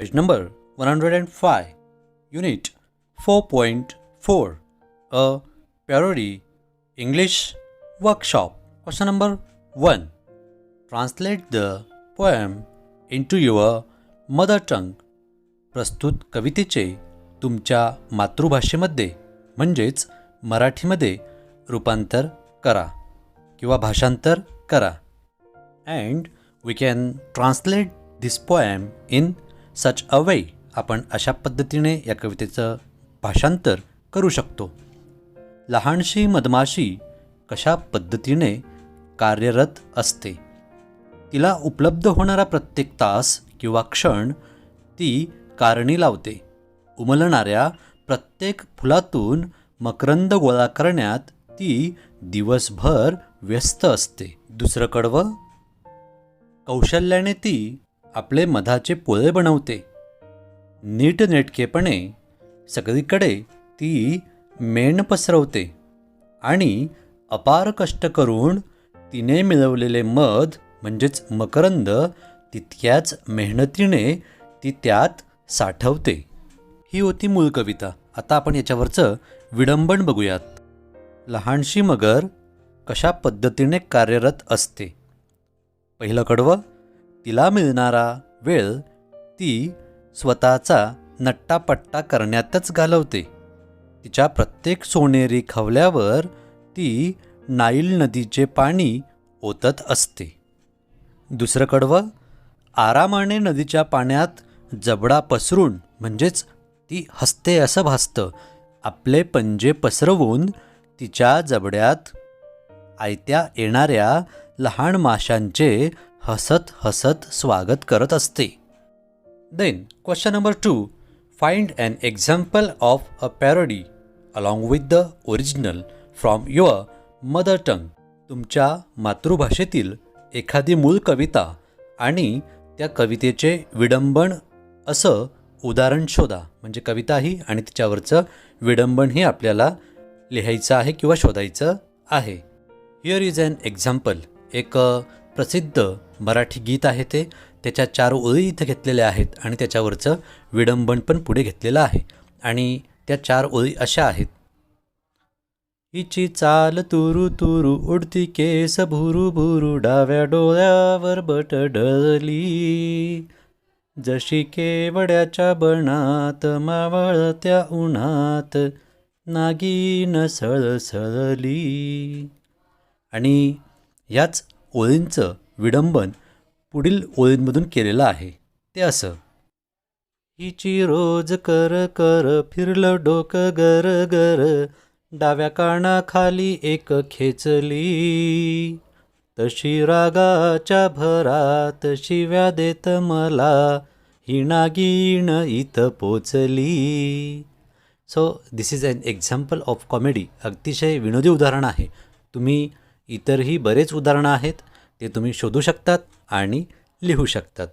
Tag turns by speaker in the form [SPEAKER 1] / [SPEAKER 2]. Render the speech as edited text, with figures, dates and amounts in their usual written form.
[SPEAKER 1] Page number 105, Unit 4.4, a parody English workshop. Question number 1. Translate the poem into your mother tongue. प्रस्तुत कवितेचे तुमच्या मातृभाषेमध्ये म्हणजेच मराठीमध्ये रूपांतर करा किंवा भाषांतर करा. And we can translate this poem in such a way. आपण अशा पद्धतीने या कवितेचं भाषांतर करू शकतो. लहानशी मधमाशी कशा पद्धतीने कार्यरत असते. तिला उपलब्ध होणारा प्रत्येक तास किंवा क्षण ती कारणी लावते. उमलणाऱ्या प्रत्येक फुलातून मकरंद गोळा करण्यात ती दिवसभर व्यस्त असते. दुसरं कडवं, कौशल्याने ती आपले मधाचे पोळे बनवते. नीटनेटकेपणे सगळीकडे ती मेण पसरवते आणि अपार कष्ट करून तिने मिळवलेले मध म्हणजेच मकरंद तितक्याच मेहनतीने ती त्यात साठवते. ही होती मूळ कविता. आता आपण याच्यावरचं विडंबन बघूयात. लहानशी मगर कशा पद्धतीने कार्यरत असते. पहिलं कडवं, तिला मिळणारा वेळ ती स्वतःचा नट्टापट्टा करण्यातच घालवते. तिच्या प्रत्येक सोनेरी खवल्यावर ती नाईल नदीचे पाणी ओतत असते. दुसरं कडवं, आरामाने नदीच्या पाण्यात जबडा पसरून म्हणजेच ती हसते असं भासतं. आपले पंजे पसरवून तिच्या जबड्यात आयत्या येणाऱ्या लहान माशांचे हसत हसत स्वागत करत असते. Then question number 2. Find an example of a parody along with the original from your mother tongue. तुमच्या मातृभाषेतील एखादी मूळ कविता आणि त्या कवितेचे विडंबन असं उदाहरण शोधा. म्हणजे कविताही आणि तिच्यावरचं विडंबनही आपल्याला लिहायचं आहे किंवा शोधायचं आहे. Here is an example. एक प्रसिद्ध मराठी गीत आहे ते. त्याच्या 4 ओळी इथं घेतलेल्या आहेत आणि त्याच्यावरचं विडंबन पण पुढे घेतलेलं आहे. आणि त्या 4 ओळी अशा आहेत. हिची चाल तुरु तुरु उडती केस भुरू भुरू डाव्या डोळ्यावर बट डळली. जशी केवड्याच्या बनात मावळत्या उन्हात नागिन सळसळली. आणि ह्याच ओळींचं विडंबन पुढील ओळींमधून केलेलं आहे. ते असं. हिची रोज कर कर फिरलं डोकं गर गर डाव्या कानाखाली एक खेचली. तशी रागाच्या भरात शिव्या देत मला ही नागिण इथं पोचली. So this is an example of comedy. अतिशय विनोदी उदाहरण आहे. तुम्ही इतरही बरेच उदाहरणं आहेत ते तुम्ही शोधू शकतात आणि लिहू शकतात.